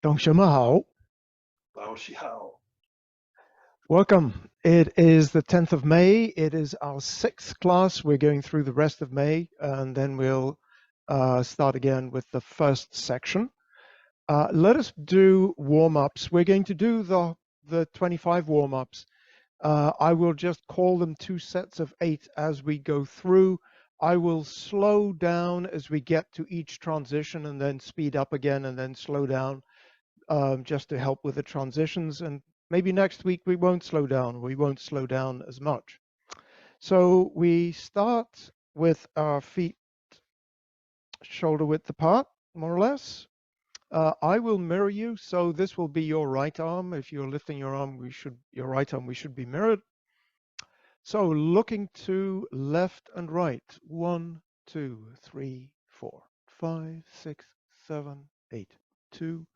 同学们好 老师好。 welcome. It is the 10th of May. It is our 6th class. We're going through the rest of May, and then we'll start again with the first section. Let us do warm-ups. We're going to do the 25 warm-ups. I will just call them 2 sets of 8 as we go through. I will slow down as we get to each transition and then speed up again and then slow down. Just to help with the transitions, and maybe next week we won't slow down. We won't slow down as much. So we start with our feet shoulder width apart, more or less. I will mirror you, so this will be your right arm. If you're lifting your arm, your right arm, we should be mirrored. So looking to left and right. 1, 2, 3, 4, 5, 6, 7, 8. 2,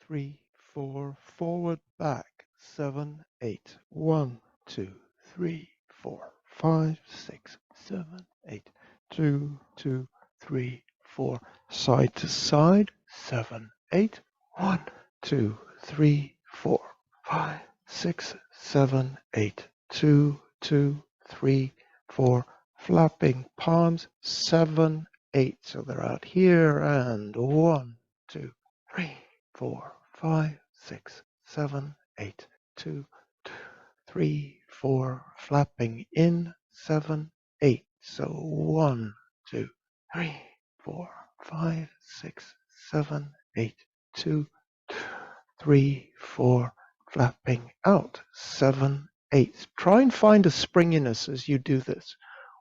3, 4, forward, back, 7, 8. 1, 2, 3, 4, 5, 6, 7, 8. 2, 2, 3, 4. Side to side, 7, 8. 1, 2, 3, 4, 5, 6, 7, 8. 2, 2, 3, 4. Flapping palms, 7, 8. So they're out here, and 1, 2, 3, 4, 5, 6, 7, 8. 2, 2, 3, 4. Flapping in, 7, 8. So 1, 2, 3, 4, 5, 6, 7, 8. 2, 2, 3, 4. Flapping out, 7, 8. Try and find a springiness as you do this.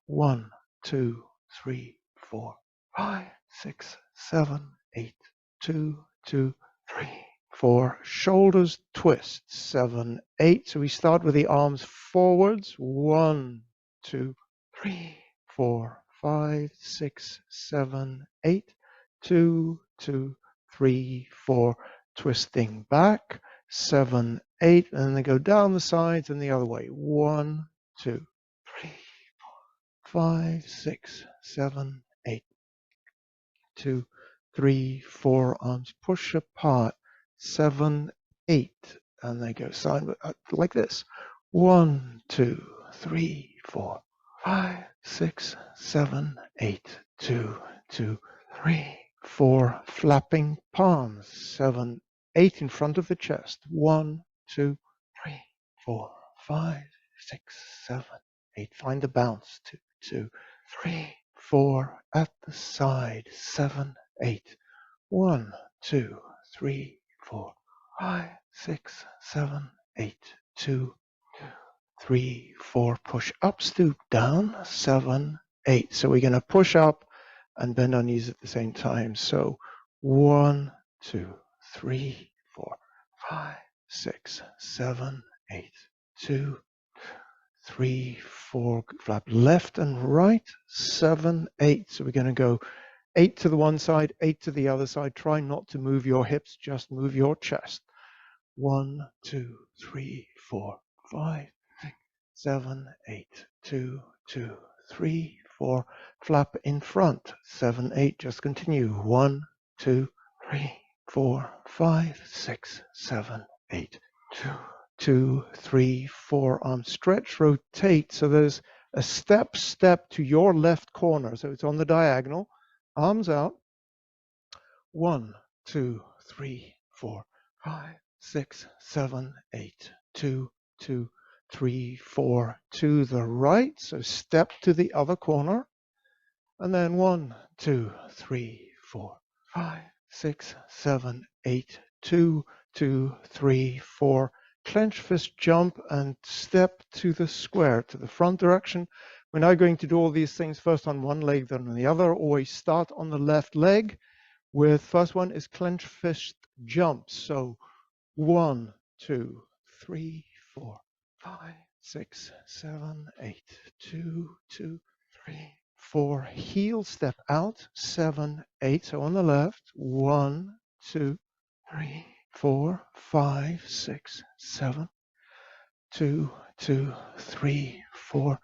1, 2, 3, 4, 5, 6, 7, 8. 2, 2, 3, 4. Shoulders twist, 7, 8. So we start with the arms forwards. 1, 2, 3, 4, 5, 6, 7, 8. 2, 2, 3, 4. Twisting back, 7, 8. And then they go down the sides and the other way. 1, 2, 3, 4, 5, 6, 7, 8. 2, 3, 4. Arms push apart. 7, 8. And they go side like this. 1, 2, 3, 4, 5, 6, 7, 8. 2, 2, 3, 4. Flapping palms. 7, 8 in front of the chest. 1, 2, 3, 4, 5, 6, 7, 8. Find the bounce. 2, 2, 3, 4. At the side. 7, 8. 1, 2, 3, 4, 5, 6, 7, 8. 2, 3, 4. Push up, stoop down. 7, 8. So we're going to push up and bend our knees at the same time. So 1, 2, 3, 4, 5, 6, 7, 8. 2, 3, 4. Flap left and right. 7, 8. So we're going to go 8 to the one side, 8 to the other side. Try not to move your hips, just move your chest. 1, 2, 3, 4, 5, 6, 7, 8. 2, 2, 3, 4. Flap in front. 7, 8. Just continue. 1, 2, 3, 4, 5, 6, 7, 8. 2, 2, 3, 4. Arms stretch, rotate. So there's a step to your left corner. So it's on the diagonal. Arms out. 1, 2, 3, 4, 5, 6, 7, 8. 2, 2, 3, 4. To the right. So step to the other corner. And then 1, 2, 3, 4, 5, 6, 7, 8. 2, 2, 3, 4. Clench fist jump and step to the square, to the front direction. We're now going to do all these things first on one leg, then on the other. Always start on the left leg. With first one is clench fist jump. So 1, 2, 3, 4, 5, 6, 7, 8. 2, 2, 3, 4. Heel step out. 7, 8. So on the left. 1, 2, 3, 4, 5, 6, 7. 2, 2, 3, 4.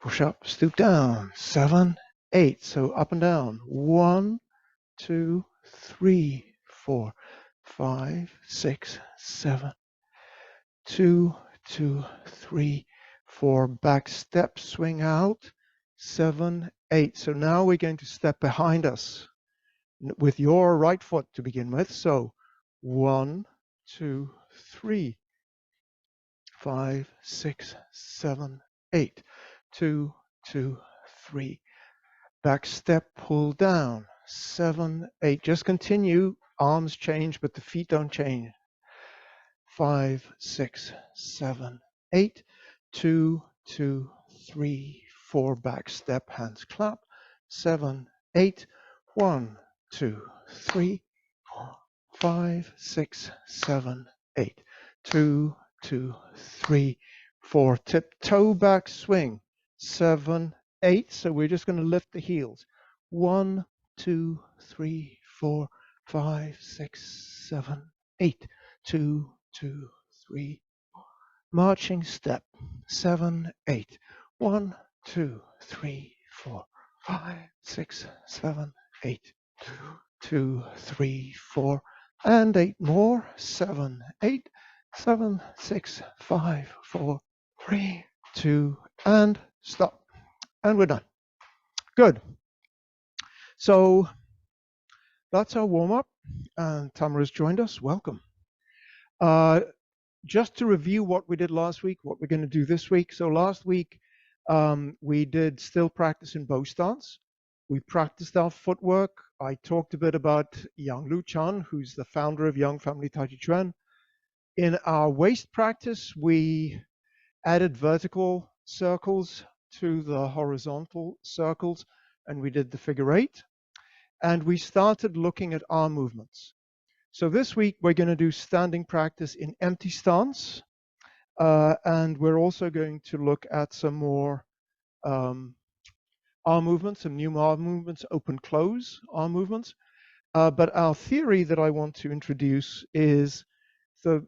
Push up, stoop down. 7, 8. So up and down. 1, 2, 3, 4. 5, 6, 7, 2, 2, 3, 4. Back step, swing out, 7, 8. So now we're going to step behind us with your right foot to begin with. So 1, 2, 3, 5, 6, 7, 8. 2, 2, 3. Back step, pull down, 7, 8. Just continue. Arms change, but the feet don't change. 5, 6, 7, 8. 2, 2, 3, 4. Back step, hands clap. 7, 8. 1, 2, 3, 4, 5, 6, 7, 8. 2, 2, 3, 4. Tiptoe back swing. 7, 8. So we're just going to lift the heels. 1, 2, 3, 4, 5, 6, 7, 8. 2, 2, 3. Marching step. 7, 8. 1, 2, 3, 4, 5, 6, 7, 8. 2, 3, 4, and 8 more. 7, 8, 7, 6, 5, 4, 3, 2, and stop. And we're done. Good. So that's our warm up. And Tamara's joined us. Welcome. Just to review what we did last week, what we're going to do this week. So last week, we did still practice in bow stance. We practiced our footwork. I talked a bit about Yang Lu Chan, who's the founder of Yang Family Tai Chi Chuan. In our waist practice, we added vertical circles to the horizontal circles, and we did the figure 8. And we started looking at arm movements. So this week, we're going to do standing practice in empty stance. And we're also going to look at some more arm movements, some new arm movements, open close arm movements. But our theory that I want to introduce is the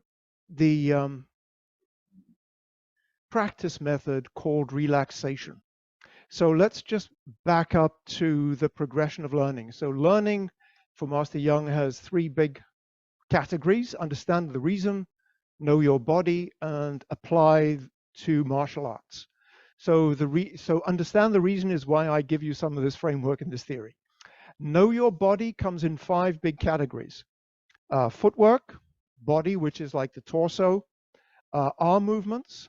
practice method called relaxation. So let's just back up to the progression of learning. So learning for Master Yang has 3 big categories: understand the reason, know your body, and apply to martial arts. So so understand the reason is why I give you some of this framework and this theory. Know your body comes in 5 big categories: footwork, body, which is like the torso, arm movements,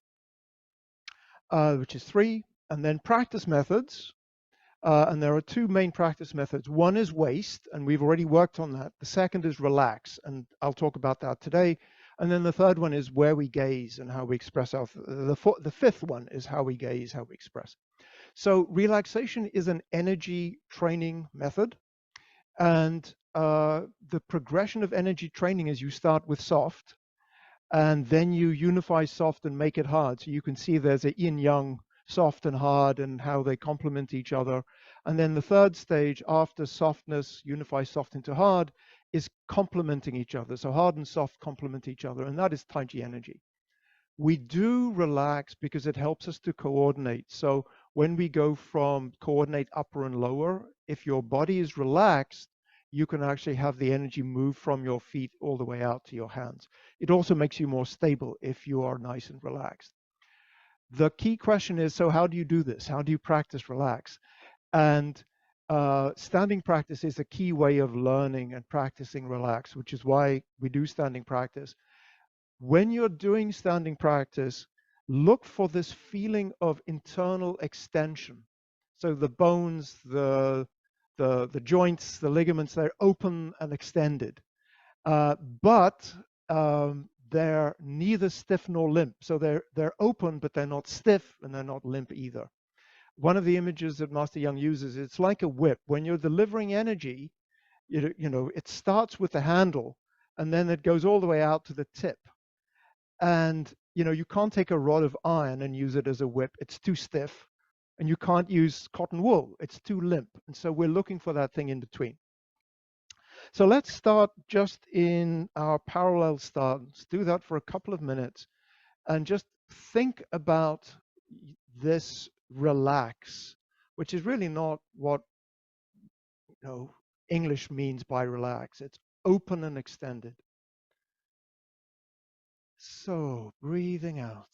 which is 3, and then practice methods. And there are 2 main practice methods. One is waist, and we've already worked on that. The second is relax, and I'll talk about that today. And then the third one is where we gaze and how we express our, the fifth one is how we gaze, how we express. So relaxation is an energy training method. And the progression of energy training is you start with soft, and then you unify soft and make it hard. So you can see there's a yin yang, soft and hard, and how they complement each other. And then the third stage after softness, unify soft into hard, is complementing each other. So hard and soft complement each other, and that is Tai Chi energy. We do relax because it helps us to coordinate. So when we go from coordinate upper and lower, if your body is relaxed, you can actually have the energy move from your feet all the way out to your hands. It also makes you more stable if you are nice and relaxed. The key question is, so how do you do this? How do you practice relax? And standing practice is a key way of learning and practicing relax, which is why we do standing practice. When you're doing standing practice, look for this feeling of internal extension. So the bones, the joints, the ligaments, they're open and extended, but they're neither stiff nor limp. So they're open, but they're not stiff and they're not limp either. One of the images that Master Yang uses, it's like a whip. When you're delivering energy, you know, it starts with the handle and then it goes all the way out to the tip. And you know, you can't take a rod of iron and use it as a whip. It's too stiff. And you can't use cotton wool. It's too limp. And so we're looking for that thing in between. So let's start just in our parallel stance. Do that for a couple of minutes and just think about this relax, which is really not what English means by relax. It's open and extended. So, breathing out.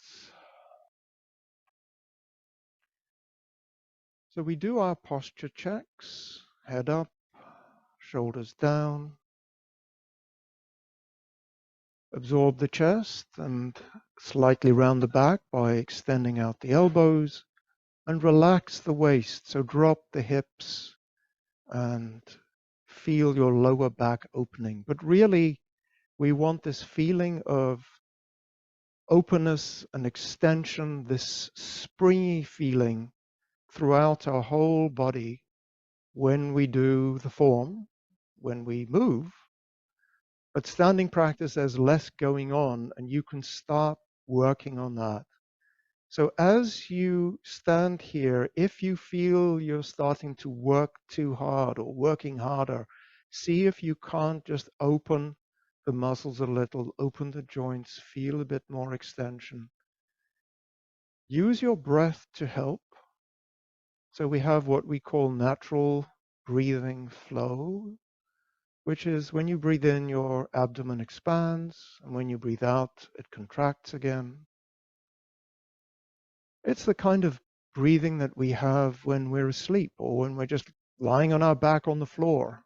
So we do our posture checks, head up, shoulders down, absorb the chest and slightly round the back by extending out the elbows and relax the waist. So drop the hips and feel your lower back opening. But really, we want this feeling of openness and extension, this springy feeling throughout our whole body when we do the form, when we move. But standing practice, there's less going on, and you can start working on that. So as you stand here, if you feel you're starting to work too hard or working harder, see if you can't just open the muscles a little, open the joints, feel a bit more extension. Use your breath to help. So we have what we call natural breathing flow, which is when you breathe in, your abdomen expands, and when you breathe out, it contracts again. It's the kind of breathing that we have when we're asleep or when we're just lying on our back on the floor.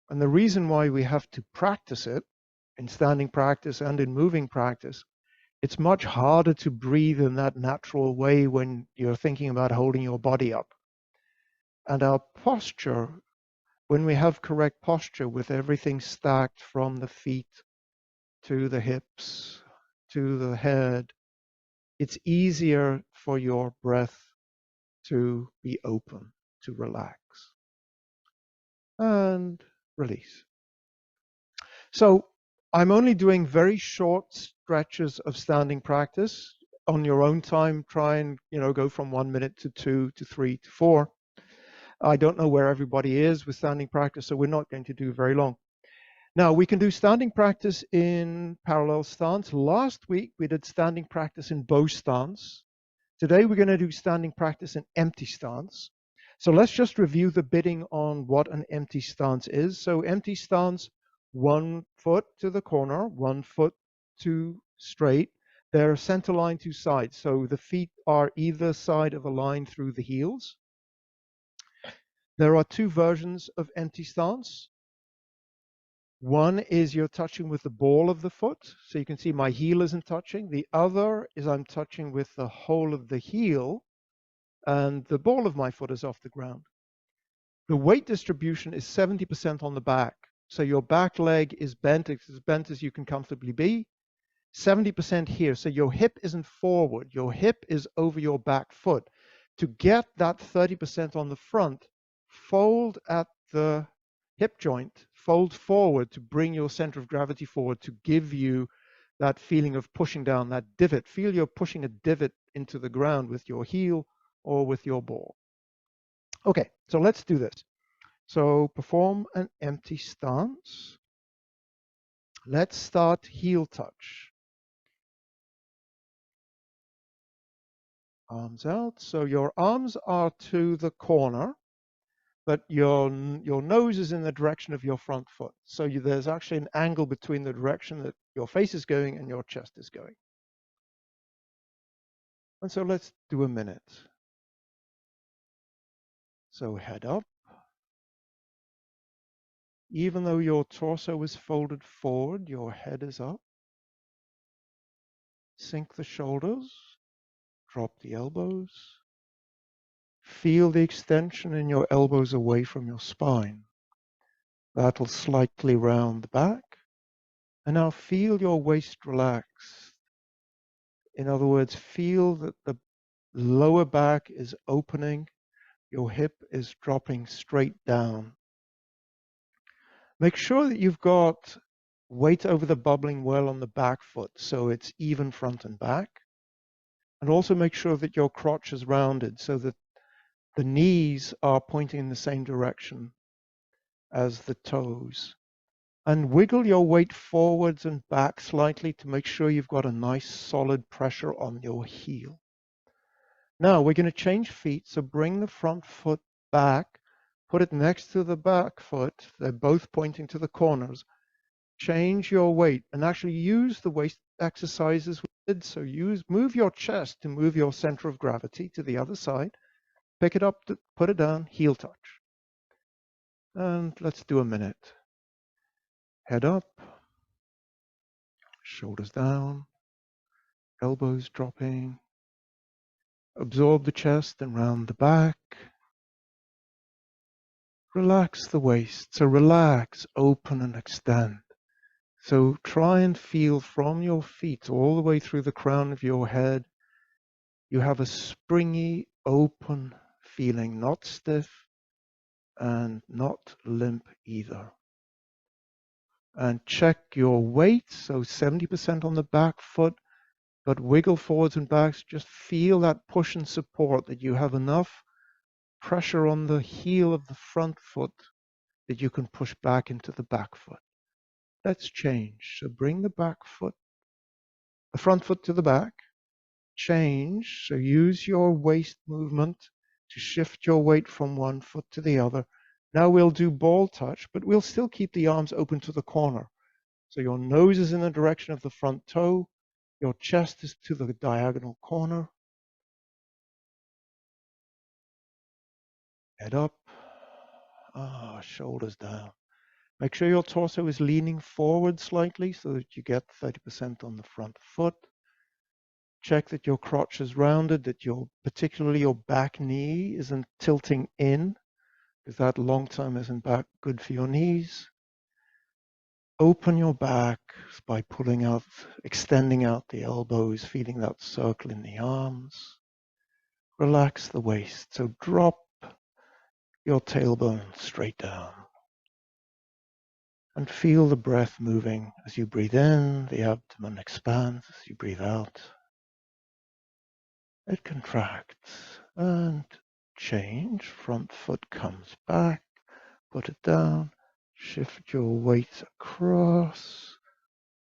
And the reason why we have to practice it in standing practice and in moving practice, it's much harder to breathe in that natural way when you're thinking about holding your body up. And our posture, when we have correct posture with everything stacked from the feet to the hips to the head, it's easier for your breath to be open, to relax. And release. So I'm only doing very short stretches of standing practice. On your own time, try and go from 1 minute to 2 to 3 to 4. I don't know where everybody is with standing practice, so we're not going to do very long. Now, we can do standing practice in parallel stance. Last week, we did standing practice in bow stance. Today, we're going to do standing practice in empty stance. So let's just review the bidding on what an empty stance is. So empty stance, 1 foot to the corner, 1 foot to straight. They're center line to sides. So the feet are either side of a line through the heels. There are 2 versions of empty stance. One is you're touching with the ball of the foot. So you can see my heel isn't touching. The other is I'm touching with the whole of the heel and the ball of my foot is off the ground. The weight distribution is 70% on the back. So your back leg is bent, it's as bent as you can comfortably be. 70% here. So your hip isn't forward. Your hip is over your back foot. To get that 30% on the front, fold at the hip joint, fold forward to bring your center of gravity forward to give you that feeling of pushing down that divot. Feel you're pushing a divot into the ground with your heel or with your ball. Okay, so let's do this. So perform an empty stance. Let's start heel touch. Arms out. So your arms are to the corner, but your nose is in the direction of your front foot. So there's actually an angle between the direction that your face is going and your chest is going. And so let's do a minute. So head up. Even though your torso is folded forward, your head is up. Sink the shoulders. Drop the elbows. Feel the extension in your elbows away from your spine. That'll slightly round the back. And now feel your waist relax. In other words, feel that the lower back is opening, your hip is dropping straight down. Make sure that you've got weight over the bubbling well on the back foot so it's even front and back. And also make sure that your crotch is rounded so that the knees are pointing in the same direction as the toes. And wiggle your weight forwards and back slightly to make sure you've got a nice solid pressure on your heel. Now we're going to change feet, so bring the front foot back, put it next to the back foot. They're both pointing to the corners. change your weight and actually use the waist exercises we did. So move your chest to move your center of gravity to the other side. Pick it up, put it down, heel touch. And let's do a minute. Head up, shoulders down, elbows dropping. Absorb the chest and round the back. Relax the waist. So relax, open and extend. So try and feel from your feet all the way through the crown of your head. You have a springy, open feeling, not stiff and not limp either. And check your weight, so 70% on the back foot, but wiggle forwards and backs. Just feel that push and support, that you have enough pressure on the heel of the front foot that you can push back into the back foot. Let's change. So bring the front foot to the back. Change. So use your waist movement to shift your weight from one foot to the other. Now we'll do ball touch, but we'll still keep the arms open to the corner. So your nose is in the direction of the front toe. Your chest is to the diagonal corner. Head up. Shoulders down. Make sure your torso is leaning forward slightly so that you get 30% on the front foot. Check that your crotch is rounded, that particularly your back knee isn't tilting in, because that long time isn't good for your knees. Open your back by pulling out, extending out the elbows, feeling that circle in the arms. Relax the waist, so drop your tailbone straight down. And feel the breath moving as you breathe in, the abdomen expands as you breathe out. It contracts and change. Front foot comes back, put it down, shift your weight across.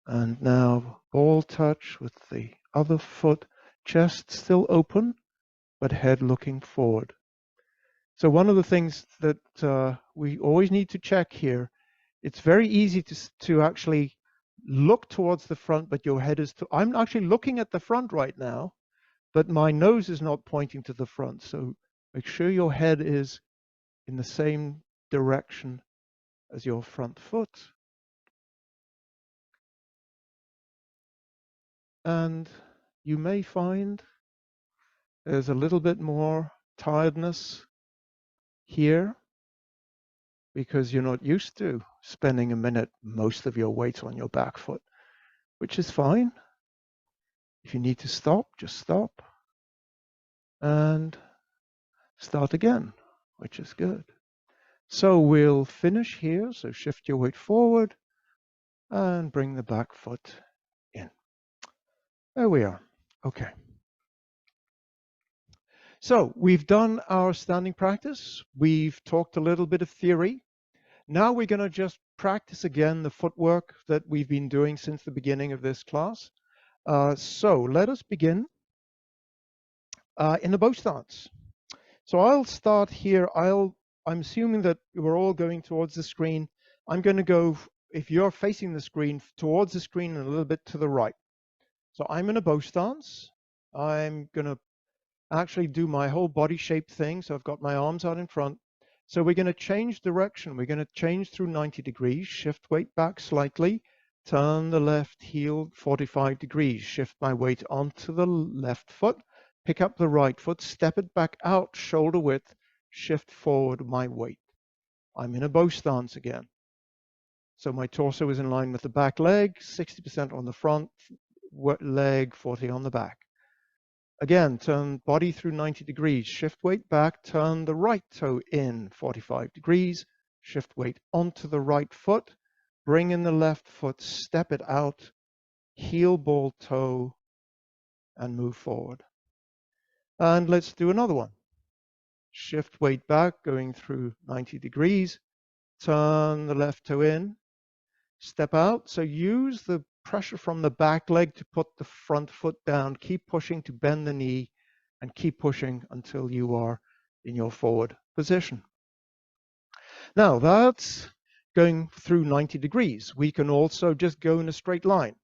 And now ball touch with the other foot, chest still open, but head looking forward. So one of the things that we always need to check here, it's very easy to actually look towards the front, but your head is I'm actually looking at the front right now, but my nose is not pointing to the front. So make sure your head is in the same direction as your front foot. And you may find there's a little bit more tiredness here because you're not used to spending a minute most of your weight on your back foot, which is fine. If you need to stop, just stop and start again, which is good. So we'll finish here. So shift your weight forward and bring the back foot in. There we are. Okay. So we've done our standing practice. We've talked a little bit of theory. Now we're going to just practice again the footwork that we've been doing since the beginning of this class. So let us begin in the bow stance. So I'll start here. I'm assuming that we're all going towards the screen. I'm going to go, if you're facing the screen, towards the screen and a little bit to the right. So I'm in a bow stance. I'm going to actually do my whole body shape thing. So I've got my arms out in front. So we're going to change direction. We're going to change through 90 degrees, shift weight back slightly, turn the left heel 45 degrees, shift my weight onto the left foot, pick up the right foot, step it back out, shoulder width, shift forward my weight. I'm in a bow stance again. So my torso is in line with the back leg, 60% on the front leg, 40 on the back. Again, turn body through 90 degrees, shift weight back, turn the right toe in 45 degrees, shift weight onto the right foot, bring in the left foot, step it out, heel ball toe, and move forward. And let's do another one. Shift weight back, going through 90 degrees, turn the left toe in, step out. So use the pressure from the back leg to put the front foot down. Keep pushing to bend the knee and keep pushing until you are in your forward position. Now that's going through 90 degrees. We can also just go in a straight line.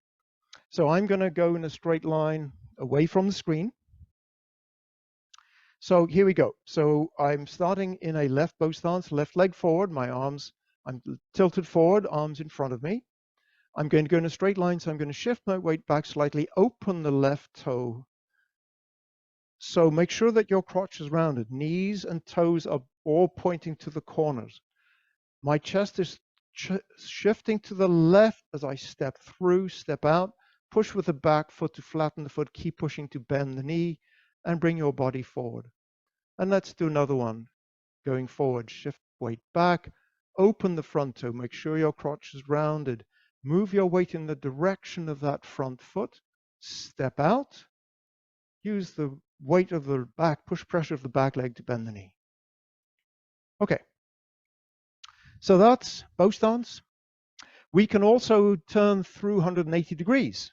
So I'm going to go in a straight line away from the screen. So here we go. So I'm starting in a left bow stance, left leg forward, my arms, I'm tilted forward, arms in front of me. I'm going to go in a straight line, so I'm going to shift my weight back slightly, open the left toe. So make sure that your crotch is rounded. Knees and toes are all pointing to the corners. My chest is shifting to the left as I step through, step out, push with the back foot to flatten the foot, keep pushing to bend the knee, and bring your body forward. And let's do another one. Going forward, shift weight back, open the front toe, make sure your crotch is rounded. Move your weight in the direction of that front foot, step out, use the weight of the back, push pressure of the back leg to bend the knee. Okay, so that's bow stance. We can also turn through 180 degrees.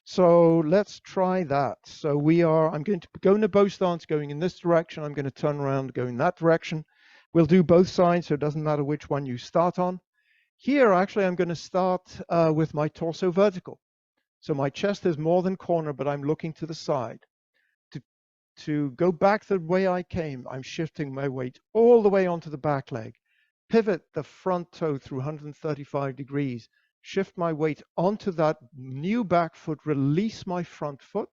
So let's try that. So I'm going to go in a bow stance going in this direction. I'm going to turn around, go in that direction. We'll do both sides, so it doesn't matter which one you start on. Here, actually, I'm going to start with my torso vertical. So my chest is more than corner, but I'm looking to the side. To go back the way I came, I'm shifting my weight all the way onto the back leg. Pivot the front toe through 135 degrees. Shift my weight onto that new back foot, release my front foot,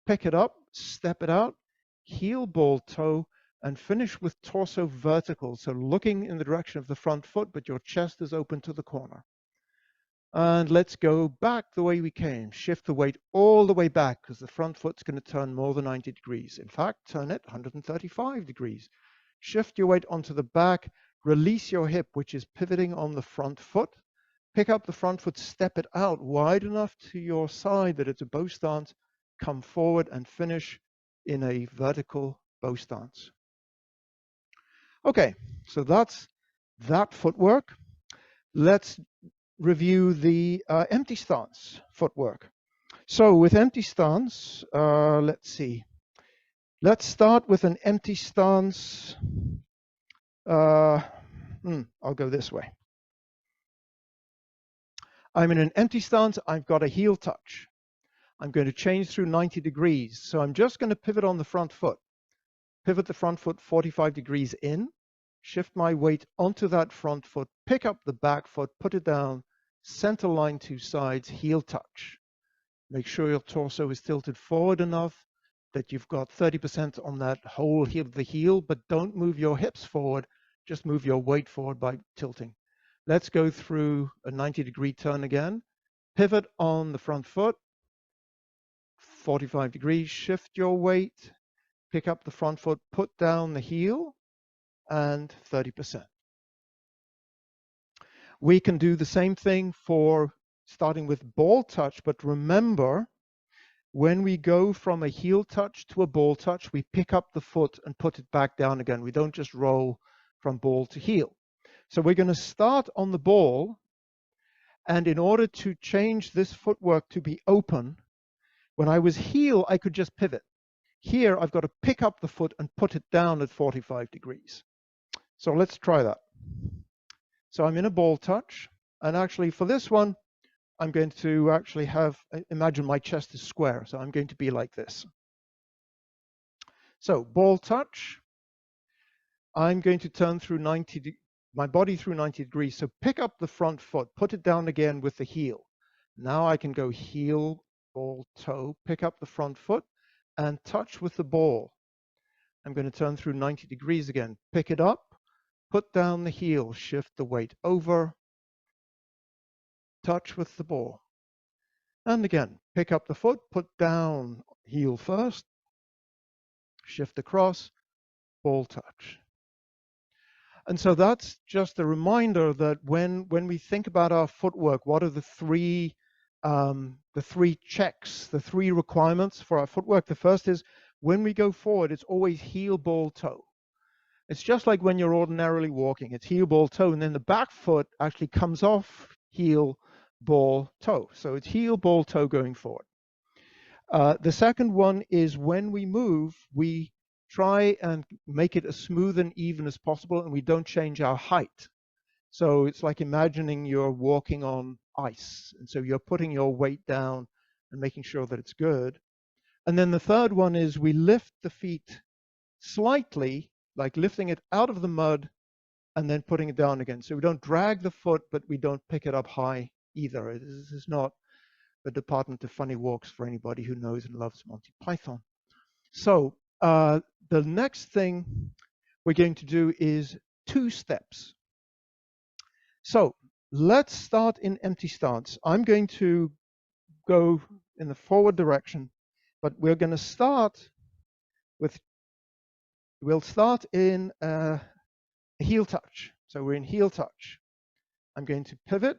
pick it up, step it out, heel ball toe, and finish with torso vertical. So looking in the direction of the front foot, but your chest is open to the corner. And let's go back the way we came. Shift the weight all the way back because the front foot's going to turn more than 90 degrees. In fact, turn it 135 degrees. Shift your weight onto the back. Release your hip, which is pivoting on the front foot. Pick up the front foot, step it out wide enough to your side that it's a bow stance. Come forward and finish in a vertical bow stance. Okay, so that's that footwork. Let's review the empty stance footwork. So with empty stance, let's see. Let's start with an empty stance. I'll go this way. I'm in an empty stance. I've got a heel touch. I'm going to change through 90 degrees. So I'm just going to pivot on the front foot. Pivot the front foot 45 degrees in. Shift my weight onto that front foot. Pick up the back foot, put it down. Center line two sides, heel touch. Make sure your torso is tilted forward enough that you've got 30% on that whole heel of the heel, but don't move your hips forward. Just move your weight forward by tilting. Let's go through a 90-degree turn again. Pivot on the front foot, 45 degrees, shift your weight, pick up the front foot, put down the heel, and 30%. We can do the same thing for starting with ball touch, but remember, when we go from a heel touch to a ball touch, we pick up the foot and put it back down again. We don't just roll from ball to heel. So we're going to start on the ball, and in order to change this footwork to be open, when I was heel, I could just pivot. Here, I've got to pick up the foot and put it down at 45 degrees. So let's try that. So I'm in a ball touch, and actually for this one, I'm going to actually imagine my chest is square, so I'm going to be like this. So ball touch, I'm going to turn through my body through 90 degrees, so pick up the front foot, put it down again with the heel. Now I can go heel, ball, toe, pick up the front foot, and touch with the ball. I'm going to turn through 90 degrees again, pick it up, put down the heel, shift the weight over, touch with the ball. And again, pick up the foot, put down heel first, shift across, ball touch. And so that's just a reminder that when we think about our footwork, what are the three checks, the three requirements for our footwork? The first is when we go forward, it's always heel, ball, toe. It's just like when you're ordinarily walking, it's heel, ball, toe, and then the back foot actually comes off heel, ball, toe. So it's heel, ball, toe going forward. The second one is when we move, we try and make it as smooth and even as possible, and we don't change our height. So it's like imagining you're walking on ice. And so you're putting your weight down and making sure that it's good. And then the third one is we lift the feet slightly, like lifting it out of the mud and then putting it down again. So we don't drag the foot, but we don't pick it up high either. This is not the Department of Funny Walks for anybody who knows and loves Monty Python. So the next thing we're going to do is 2 steps. So let's start in empty stance. I'm going to go in the forward direction, but we're going to start with, we'll start in a heel touch. So we're in heel touch. I'm going to pivot,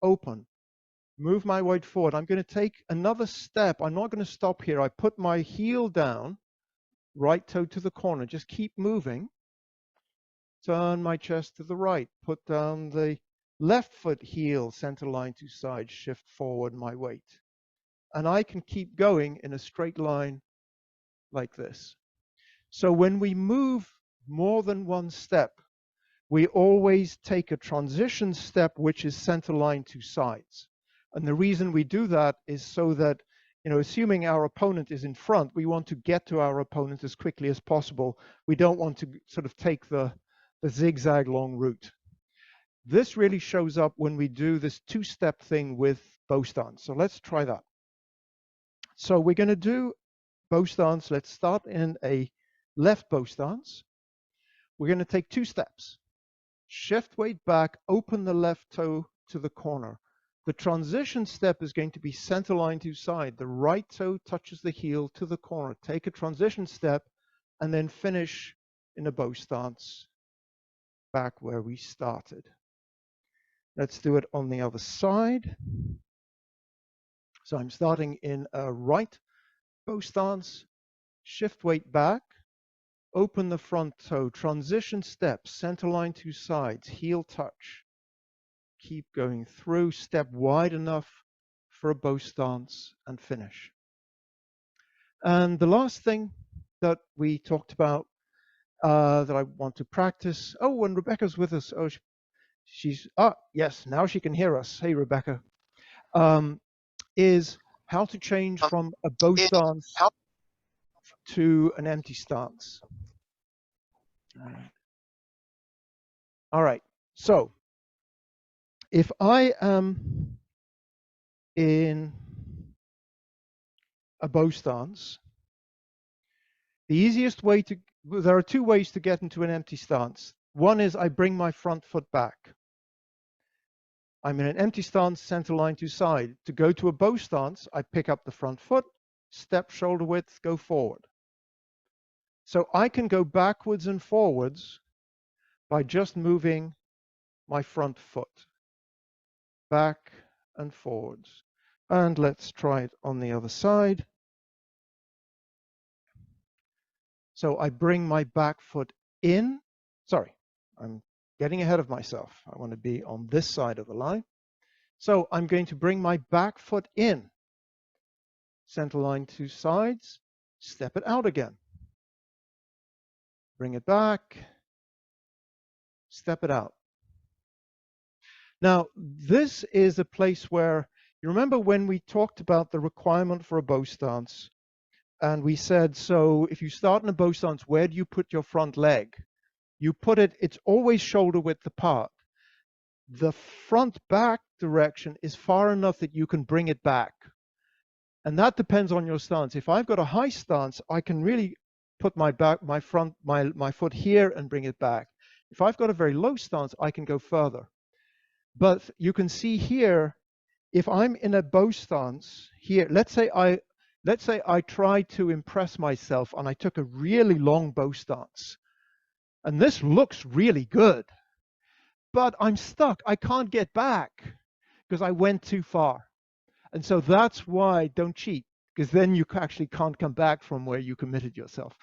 open, move my weight forward. I'm going to take another step. I'm not going to stop here. I put my heel down, right toe to the corner. Just keep moving. Turn my chest to the right. Put down the left foot heel, center line to side, shift forward my weight. And I can keep going in a straight line like this. So when we move more than one step, we always take a transition step, which is center line to sides. And the reason we do that is so that, assuming our opponent is in front, we want to get to our opponent as quickly as possible. We don't want to sort of take the zigzag long route. This really shows up when we do this 2-step thing with bow stance. So let's try that. So we're going to do bow stance. Let's start in a left bow stance. We're going to take 2 steps. Shift weight back, open the left toe to the corner. The transition step is going to be center line to side. The right toe touches the heel to the corner. Take a transition step and then finish in a bow stance back where we started. Let's do it on the other side. So I'm starting in a right bow stance, shift weight back, open the front toe, transition step, center line to sides, heel touch. Keep going through, step wide enough for a bow stance and finish. And the last thing that we talked about that I want to practice. Oh, and Rebecca's with us. Oh, yes, now she can hear us. Hey, Rebecca. Is how to change from a bow stance to an empty stance. All right. So if I am in a bow stance, the easiest way to, there are 2 ways to get into an empty stance. One is I bring my front foot back. I'm in an empty stance, center line to side. To go to a bow stance, I pick up the front foot, step shoulder width, go forward. So I can go backwards and forwards by just moving my front foot back and forwards. And let's try it on the other side. So I bring my back foot in. Sorry, I'm getting ahead of myself. I want to be on this side of the line. So I'm going to bring my back foot in. Center line to sides, step it out again. Bring it back, step it out. Now, this is a place where, you remember when we talked about the requirement for a bow stance, and we said, so if you start in a bow stance, where do you put your front leg? You put it, it's always shoulder width apart. The front back direction is far enough that you can bring it back. And that depends on your stance. If I've got a high stance, I can really put my foot here and bring it back. If I've got a very low stance, I can go further. But you can see here, if I'm in a bow stance here, let's say I tried to impress myself and I took a really long bow stance. And this looks really good, but I'm stuck. I can't get back because I went too far. And so that's why don't cheat, because then you actually can't come back from where you committed yourself.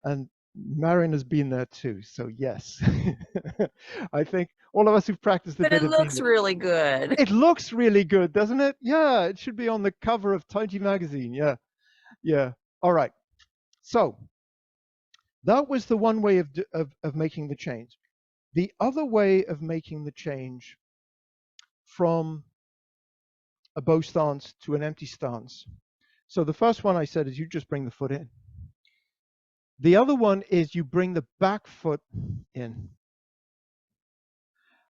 And Marion has been there too. So yes, I think all of us who've practiced a bit. But it looks really good. It looks really good, doesn't it? Yeah, it should be on the cover of Taiji magazine. Yeah, yeah. All right. So that was the one way of making the change. The other way of making the change from a bow stance to an empty stance. So the first one I said is you just bring the foot in. The other one is you bring the back foot in.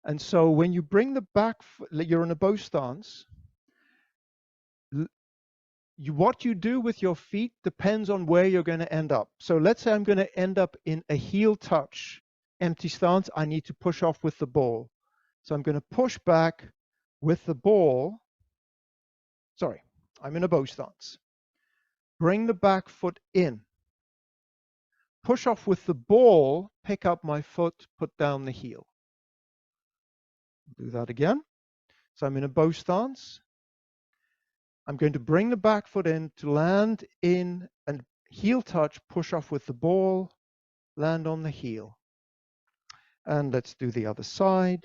And so when you bring the back foot, you're in a bow stance, what you do with your feet depends on where you're going to end up. So let's say I'm going to end up in a heel touch empty stance. I need to push off with the ball. So I'm going to push back with the ball. Sorry, I'm in a bow stance. Bring the back foot in. Push off with the ball, pick up my foot, put down the heel. Do that again. So I'm in a bow stance. I'm going to bring the back foot in to land in and heel touch, push off with the ball, land on the heel. And let's do the other side.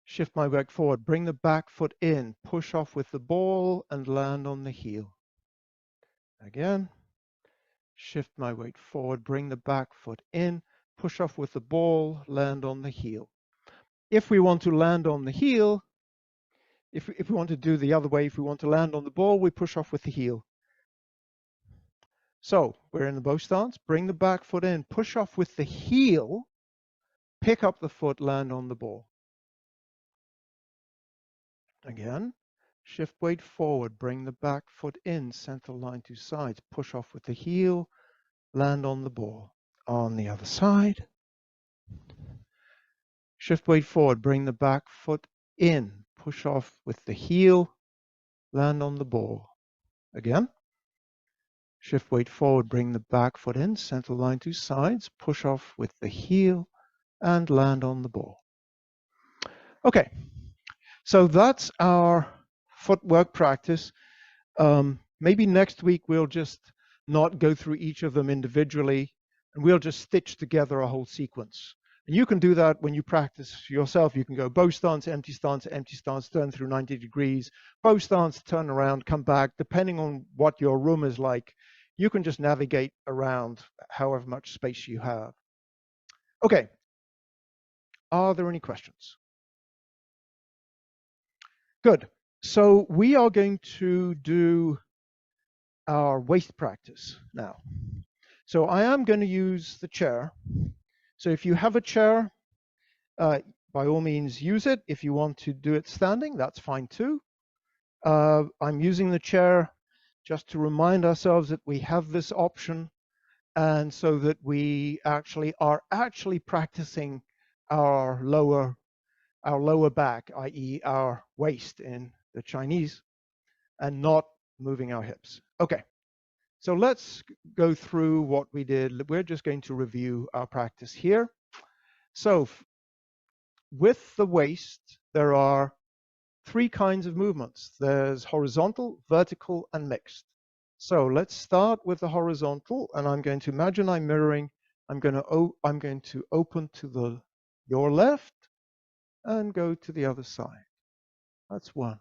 Shift my weight forward, bring the back foot in, push off with the ball and land on the heel. Again, shift my weight forward, bring the back foot in, push off with the ball, land on the heel. If we want to land on the heel, if we want to do the other way, if we want to land on the ball, we push off with the heel. So we're in the bow stance, bring the back foot in, push off with the heel, pick up the foot, land on the ball. Again, shift weight forward, bring the back foot in, center line to sides, push off with the heel, land on the ball. On the other side, shift weight forward, bring the back foot in, push off with the heel, land on the ball. Again, shift weight forward, bring the back foot in, center line to sides, push off with the heel, and land on the ball. Okay, so that's our footwork practice. Maybe next week we'll just not go through each of them individually, and we'll just stitch together a whole sequence. And you can do that when you practice yourself. You can go bow stance, empty stance, turn through 90 degrees, bow stance, turn around, come back. Depending on what your room is like, you can just navigate around however much space you have. Okay, are there any questions? Good. So we are going to do our waist practice now. So I am going to use the chair. So if you have a chair, by all means use it. If you want to do it standing, that's fine too. I'm using the chair just to remind ourselves that we have this option, and so that we are practicing our lower back, i.e. our waist in the Chinese, and not moving our hips. Okay. So let's go through what we did. We're just going to review our practice here. So with the waist, there are three kinds of movements. There's horizontal, vertical, and mixed. So let's start with the horizontal, and I'm going to imagine I'm mirroring. I'm going to open to your left and go to the other side. That's 1,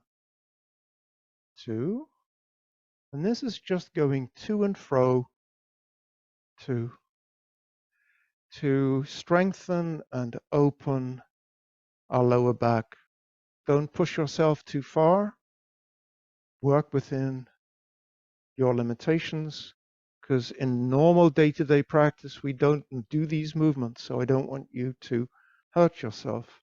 2, and this is just going to and fro to strengthen and open our lower back. Don't push yourself too far. Work within your limitations, because in normal day-to-day practice, we don't do these movements, so I don't want you to hurt yourself.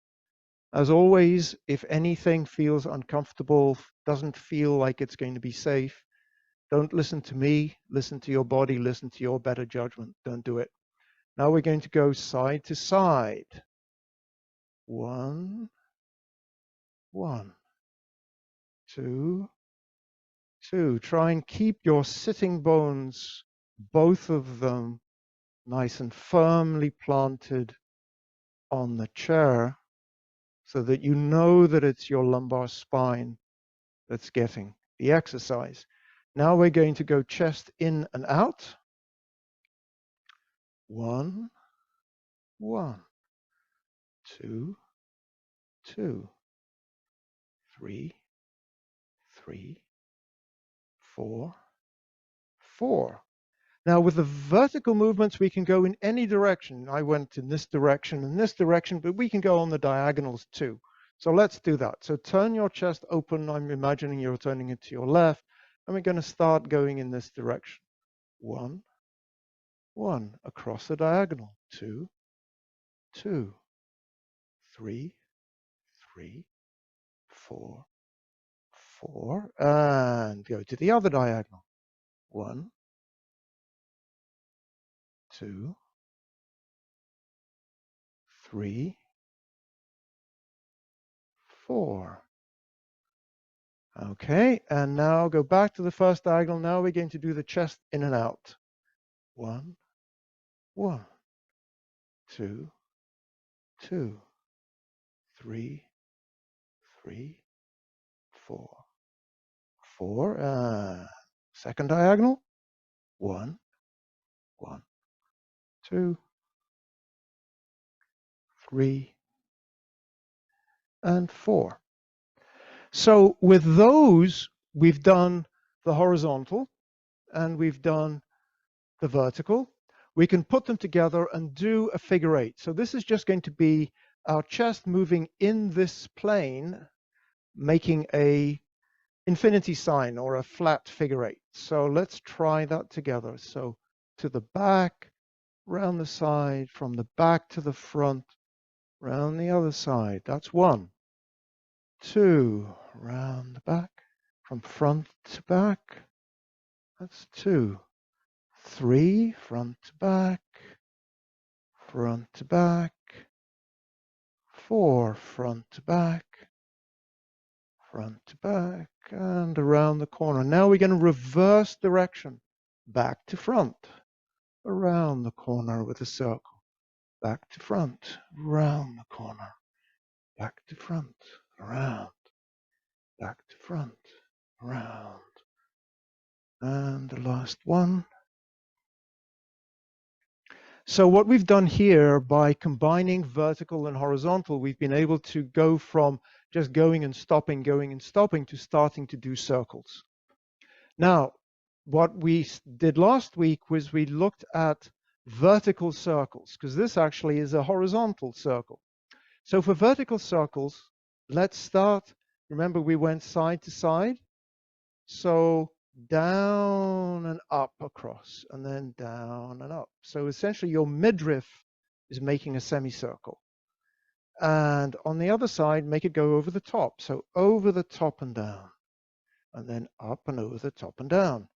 As always, if anything feels uncomfortable, doesn't feel like it's going to be safe, don't listen to me, listen to your body, listen to your better judgment. Don't do it. Now we're going to go side to side. 1, 1, 2, 2. Try and keep your sitting bones, both of them, nice and firmly planted on the chair, so that you know that it's your lumbar spine that's getting the exercise. Now we're going to go chest in and out. 1, 1, 2, 2, 3, 3, 4, 4. Now with the vertical movements, we can go in any direction. I went in this direction and this direction, but we can go on the diagonals too. So let's do that. So turn your chest open. I'm imagining you're turning it to your left. And we're going to start going in this direction. 1, 1, across the diagonal. 2, 2, 3, 3, 4, 4, and go to the other diagonal. 1, 2, 3, 4. Okay, and now go back to the first diagonal. Now we're going to do the chest in and out. 1, 1, 2, 2, 3, 3, 4, 4. Second diagonal. 1, 1, 2, 3, and 4. So with those, we've done the horizontal and we've done the vertical. We can put them together and do a figure 8. So this is just going to be our chest moving in this plane, making a infinity sign or a flat figure 8. So let's try that together. So to the back, round the side, from the back to the front, round the other side. That's 1. 2, round the back, from front to back. That's 2. 3, front to back, front to back. 4, front to back, and around the corner. Now we're going to reverse direction, back to front, around the corner with a circle, back to front, around the corner, back to front, around, back to front, around, and the last one. So what we've done here, by combining vertical and horizontal, we've been able to go from just going and stopping to starting to do circles. Now, what we did last week was we looked at vertical circles, because this actually is a horizontal circle. So for vertical circles, let's start. Remember, we went side to side. So down and up across, and then down and up. So essentially your midriff is making a semicircle. And on the other side, make it go over the top. So over the top and down, and then up and over the top and down,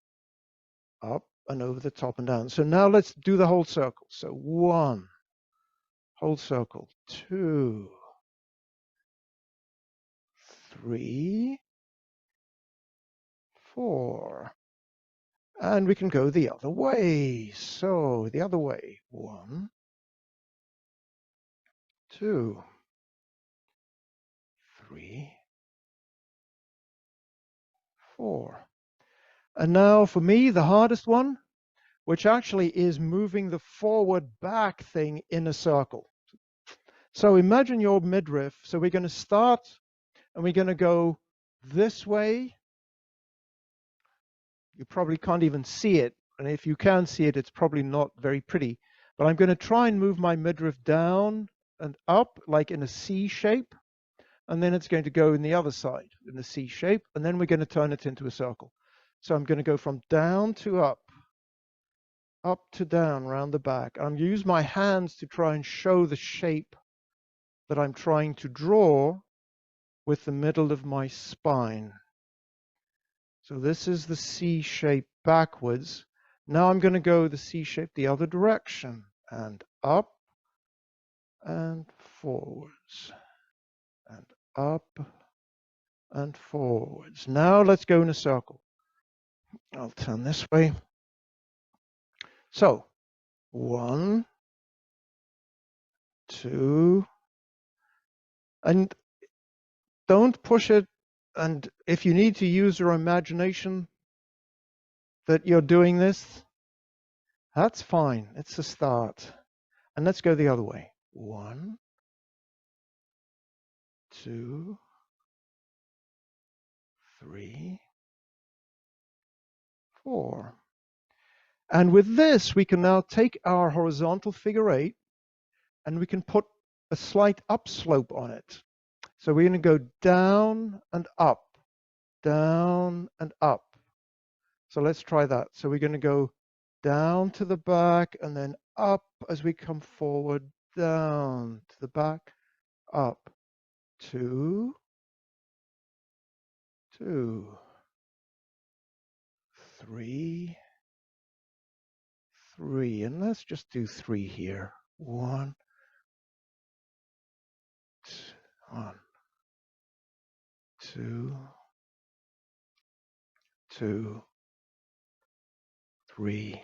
up and over the top and down. So now let's do the whole circle. So 1, whole circle, 2, 3, 4. And we can go the other way. So the other way, 1, 2, 3, 4. And now for me, the hardest one, which actually is moving the forward back thing in a circle. So imagine your midriff. So we're going to start and we're going to go this way. You probably can't even see it. And if you can see it, it's probably not very pretty. But I'm going to try and move my midriff down and up like in a C shape. And then it's going to go in the other side in the C shape. And then we're going to turn it into a circle. So I'm going to go from down to up to down, round the back. I'm going to use my hands to try and show the shape that I'm trying to draw with the middle of my spine. So this is the C shape backwards. Now I'm going to go the C shape the other direction, and up and forwards, and up and forwards. Now let's go in a circle. I'll turn this way. So 1, 2, and don't push it. And if you need to use your imagination that you're doing this, that's fine. It's a start. And let's go the other way. 1, 2, 3, 4. And with this, we can now take our horizontal figure 8 and we can put a slight upslope on it. So we're going to go down and up, down and up. So let's try that. So we're going to go down to the back and then up as we come forward, down to the back, up, 2, 2, 3, 3. And let's just do 3 here. 1, 1, 2, 2, 3,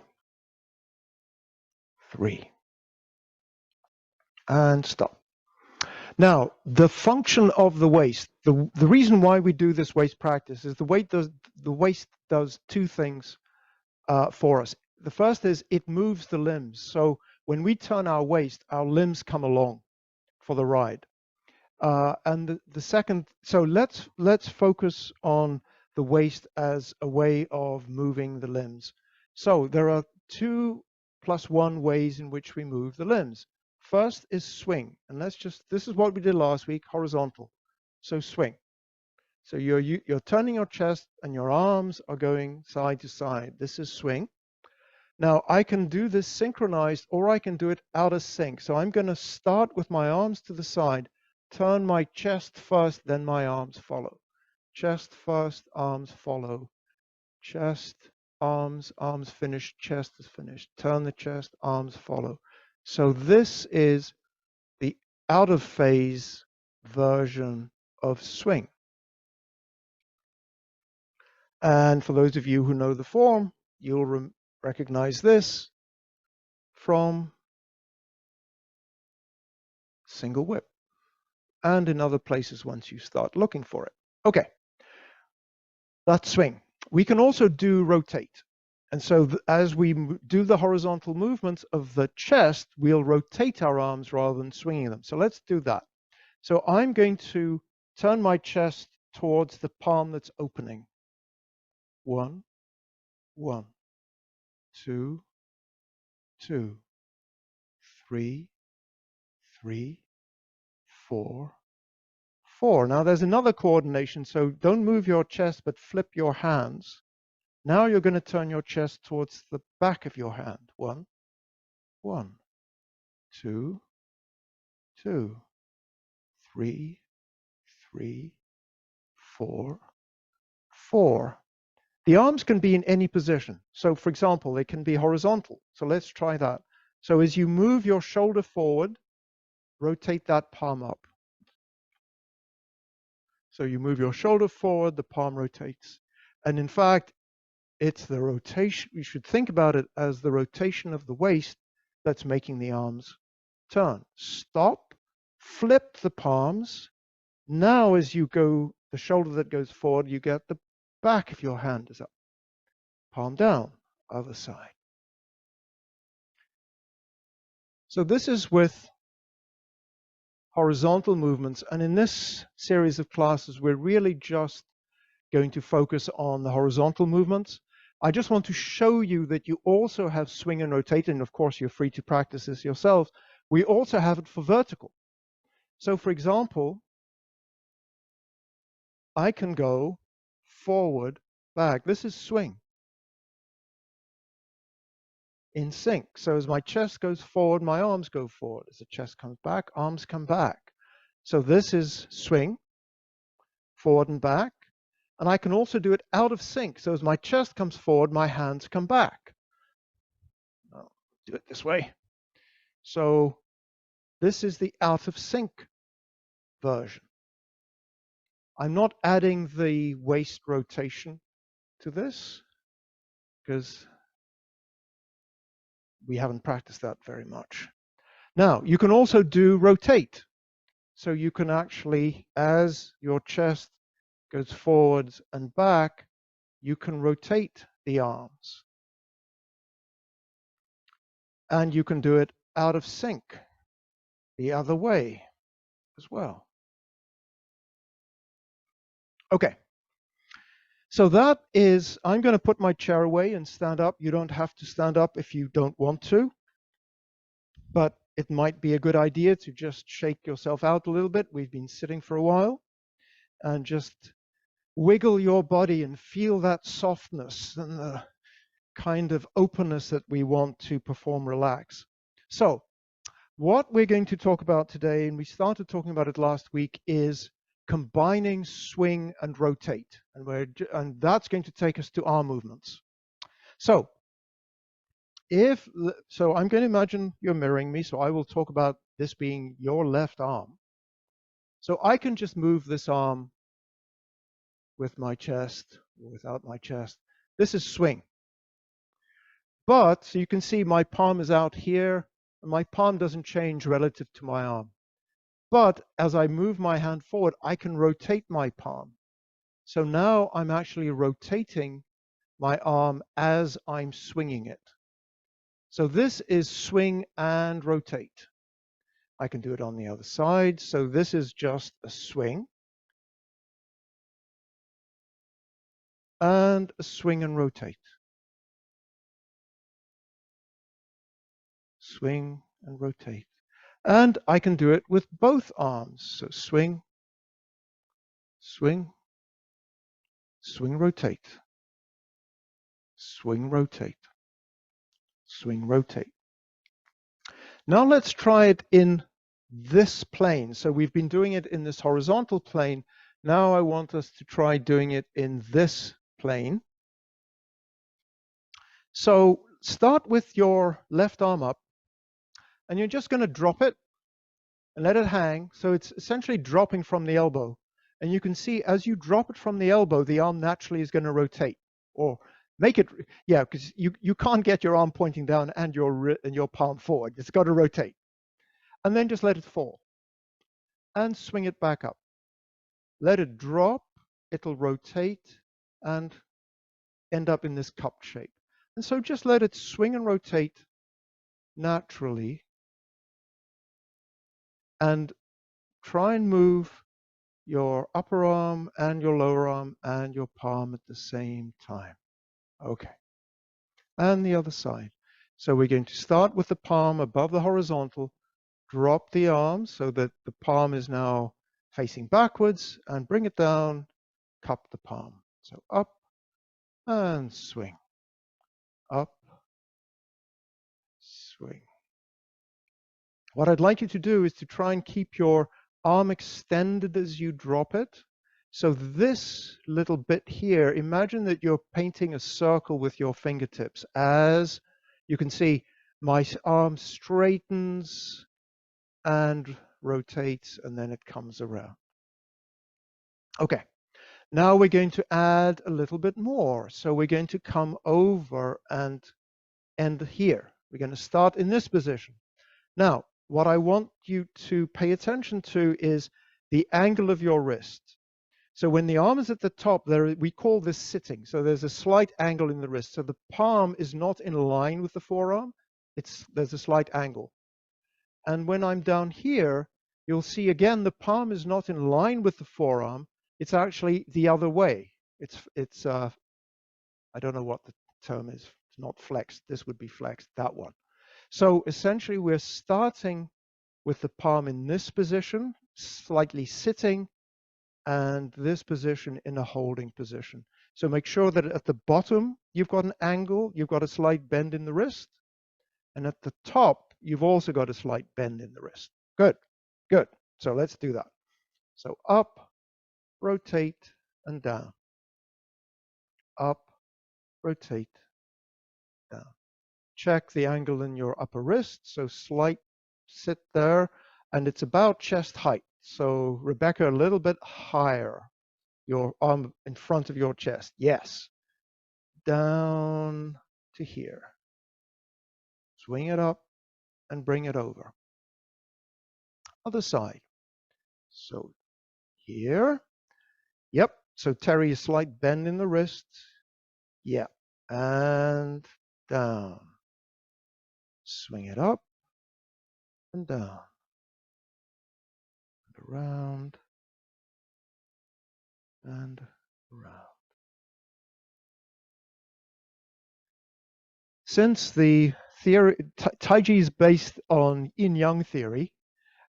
3. And stop. Now, the function of the waist, the reason why we do this waist practice is the waist does two things for us. The first is it moves the limbs. So when we turn our waist, our limbs come along for the ride. And the second, so let's focus on the waist as a way of moving the limbs. So there are 2 + 1 ways in which we move the limbs. First is swing, and this is what we did last week, horizontal. So swing. So you're turning your chest and your arms are going side to side. This is swing. Now I can do this synchronized or I can do it out of sync. So I'm going to start with my arms to the side, turn my chest first, then my arms follow. Chest first, arms follow. Chest, arms finish, chest is finished. Turn the chest, arms follow. So this is the out of phase version of swing. And for those of you who know the form, you'll recognize this from single whip and in other places once you start looking for it. Okay, that's swing. We can also do rotate. And so as we do the horizontal movements of the chest, we'll rotate our arms rather than swinging them. So let's do that. So I'm going to turn my chest towards the palm that's opening. 1, 1, 2, 2, 3, 3, 4, 4. Now there's another coordination, so don't move your chest, but flip your hands. Now you're going to turn your chest towards the back of your hand. 1, 1, 2, 2, 3, 3, 4, 4. The arms can be in any position. So for example, they can be horizontal. So let's try that. So as you move your shoulder forward, rotate that palm up. So you move your shoulder forward, the palm rotates. And in fact, it's the rotation. You should think about it as the rotation of the waist that's making the arms turn. Stop, flip the palms. Now as you go, the shoulder that goes forward, you get the back of your hand is up. Palm down, other side. So this is with horizontal movements. And in this series of classes, we're really just going to focus on the horizontal movements. I just want to show you that you also have swing and rotate, and of course you're free to practice this yourselves. We also have it for vertical. So for example, I can go forward, back. This is swing in sync. So as my chest goes forward, my arms go forward. As the chest comes back, arms come back. So this is swing, forward and back. And I can also do it out of sync. So as my chest comes forward, my hands come back. I'll do it this way. So this is the out of sync version. I'm not adding the waist rotation to this because we haven't practiced that very much. Now, you can also do rotate. So you can actually, as your chest goes forwards and back, you can rotate the arms. And you can do it out of sync the other way as well. Okay. So that is, I'm going to put my chair away and stand up. You don't have to stand up if you don't want to, but it might be a good idea to just shake yourself out a little bit. We've been sitting for a while, and just wiggle your body and feel that softness and the kind of openness that we want to perform relax. So what we're going to talk about today, and we started talking about it last week, is combining swing and rotate. And that's going to take us to arm movements. So I'm going to imagine you're mirroring me, so I will talk about this being your left arm. So I can just move this arm with my chest or without my chest. This is swing. But so you can see my palm is out here, and my palm doesn't change relative to my arm. But as I move my hand forward, I can rotate my palm. So now I'm actually rotating my arm as I'm swinging it. So this is swing and rotate. I can do it on the other side. So this is just a swing and a swing and rotate. Swing and rotate. And I can do it with both arms. So swing, swing, swing, rotate, swing, rotate, swing, rotate. Now let's try it in this plane. So we've been doing it in this horizontal plane. Now I want us to try doing it in this plane. So start with your left arm up, and you're just going to drop it and let it hang. So it's essentially dropping from the elbow. And you can see as you drop it from the elbow, the arm naturally is going to rotate, or make it, yeah, because you can't get your arm pointing down and your palm forward. It's got to rotate. And then just let it fall and swing it back up. Let it drop, it'll rotate and end up in this cup shape. And so just let it swing and rotate naturally, and try and move your upper arm and your lower arm and your palm at the same time. Okay. And the other side. So we're going to start with the palm above the horizontal, drop the arm so that the palm is now facing backwards, and bring it down, cup the palm. So up and swing. Up, swing. What I'd like you to do is to try and keep your arm extended as you drop it. So this little bit here, imagine that you're painting a circle with your fingertips. As you can see, my arm straightens and rotates, and then it comes around. Okay, now we're going to add a little bit more. So we're going to come over and end here. We're going to start in this position. Now, what I want you to pay attention to is the angle of your wrist. So when the arm is at the top, we call this sitting. So there's a slight angle in the wrist. So the palm is not in line with the forearm. There's a slight angle. And when I'm down here, you'll see again, the palm is not in line with the forearm. It's actually the other way. I don't know what the term is. It's not flexed. This would be flexed, that one. So essentially, we're starting with the palm in this position, slightly sitting, and this position in a holding position. So make sure that at the bottom, you've got an angle, you've got a slight bend in the wrist, and at the top, you've also got a slight bend in the wrist. Good, good. So let's do that. So up, rotate, and down. Up, rotate, down. Check the angle in your upper wrist, so slight sit there, and it's about chest height. So Rebecca, a little bit higher, your arm in front of your chest. Yes. Down to here. Swing it up and bring it over. Other side. So here. Yep. So Terry, a slight bend in the wrist. Yep. And down. Swing it up and down. And around and around. Since the theory, Taiji is based on yin-yang theory,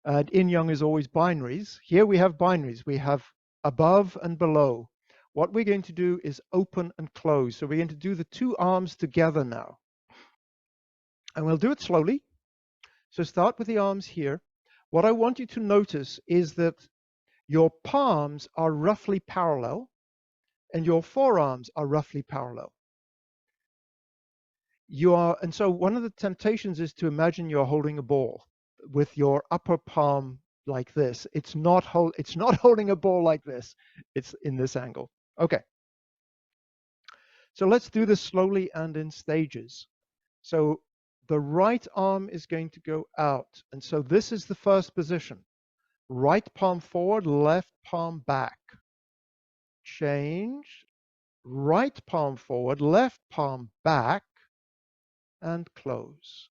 and yin-yang is always binaries. Here we have binaries. We have above and below. What we're going to do is open and close. So we're going to do the two arms together now. And we'll do it slowly. So start with the arms here. What I want you to notice is that your palms are roughly parallel and your forearms are roughly parallel. And so one of the temptations is to imagine you're holding a ball with your upper palm like this. It's not holding a ball like this. It's in this angle. Okay. So let's do this slowly and in stages. So the right arm is going to go out. And so this is the first position. Right palm forward, left palm back. Change. Right palm forward, left palm back, and close.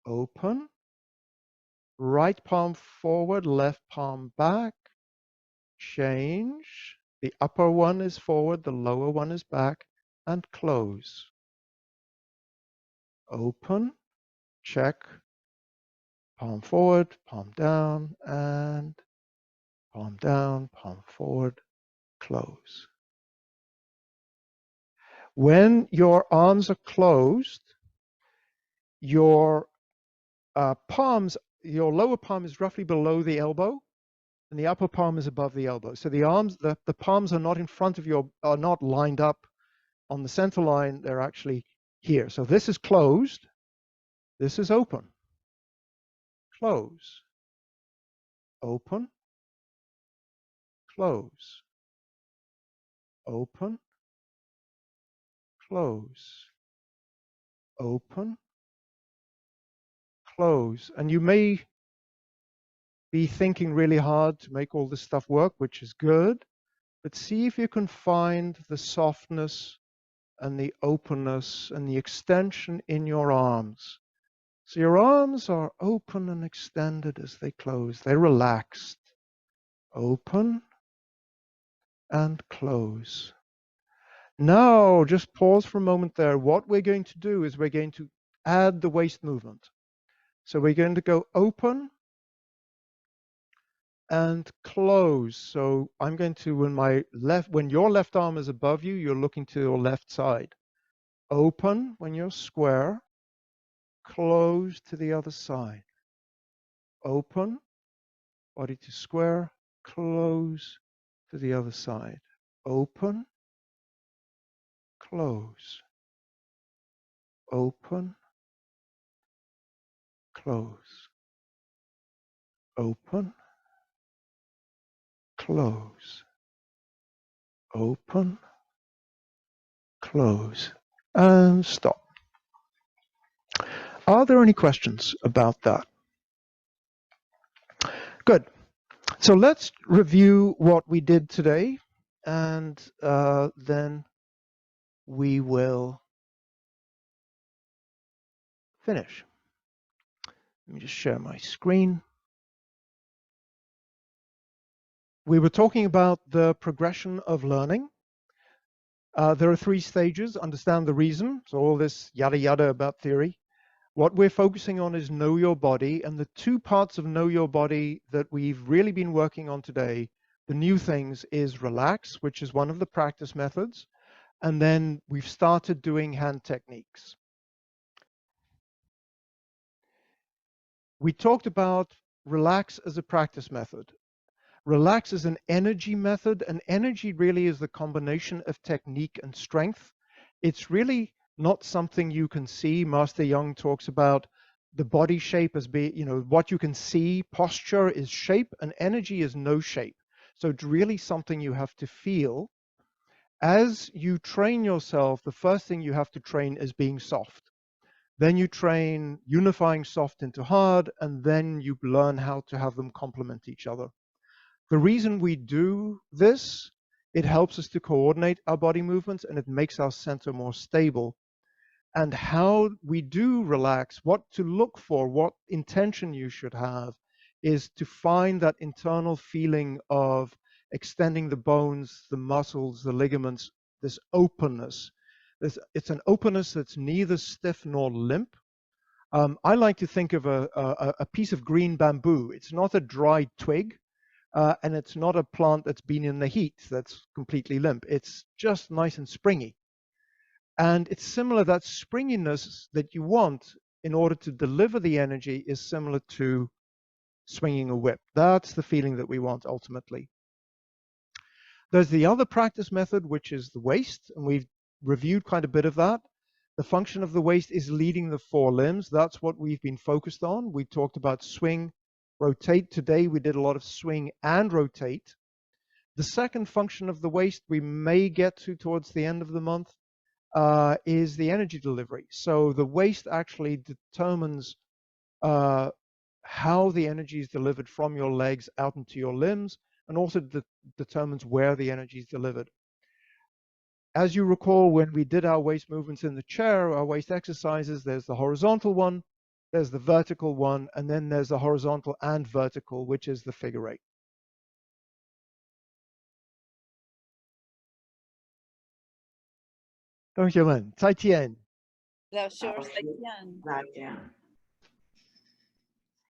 Open. Right palm forward, left palm back. Change. The upper one is forward, the lower one is back, and close. Open. Check. Palm forward, palm down, and palm down, palm forward, close. When your arms are closed, your your lower palm is roughly below the elbow, and the upper palm is above the elbow. So the palms are not in front of are not lined up on the center line. They're actually here. So this is closed. This is open. Close. Open. Close. Open. Close. Open. Close. And you may be thinking really hard to make all this stuff work, which is good, but see if you can find the softness and the openness and the extension in your arms. So your arms are open and extended as they close. They're relaxed. Open and close. Now, just pause for a moment there. What we're going to do is we're going to add the waist movement. So we're going to go open and close. So I'm going to, when your left arm is above you, you're looking to your left side. Open when you're square, close to the other side. Open, body to square, close to the other side. Open, close. Open, close. Open, close. Open, close, and stop. Are there any questions about that? Good. So let's review what we did today, and then we will finish. Let me just share my screen. We were talking about the progression of learning. There are 3 stages. Understand the reason. So all this yada yada about theory. What we're focusing on is know your body, and the 2 parts of know your body that we've really been working on today, the new things, is relax, which is one of the practice methods, and then we've started doing hand techniques. We talked about relax as a practice method. Relax is an energy method, and energy really is the combination of technique and strength. It's really not something you can see. Master Young talks about the body shape as being, what you can see. Posture is shape, and energy is no shape. So it's really something you have to feel. As you train yourself, the first thing you have to train is being soft. Then you train unifying soft into hard, and then you learn how to have them complement each other. The reason we do this, it helps us to coordinate our body movements, and it makes our center more stable. And how we do relax, what to look for, what intention you should have, is to find that internal feeling of extending the bones, the muscles, the ligaments, this openness. It's an openness that's neither stiff nor limp. I like to think of a piece of green bamboo. It's not a dried twig, and it's not a plant that's been in the heat that's completely limp. It's just nice and springy. And it's similar, that springiness that you want in order to deliver the energy is similar to swinging a whip. That's the feeling that we want ultimately. There's the other practice method, which is the waist, and we've reviewed quite a bit of that. The function of the waist is leading the four limbs. That's what we've been focused on. We talked about swing, rotate. Today we did a lot of swing and rotate. The second function of the waist we may get to towards the end of the month is the energy delivery. So the waist actually determines how the energy is delivered from your legs out into your limbs, and also determines where the energy is delivered. As you recall, when we did our waist movements in the chair, our waist exercises, there's the horizontal one, there's the vertical one, and then there's the horizontal and vertical, which is the figure eight. Dankjewel. 再见. 老师，再见。再见。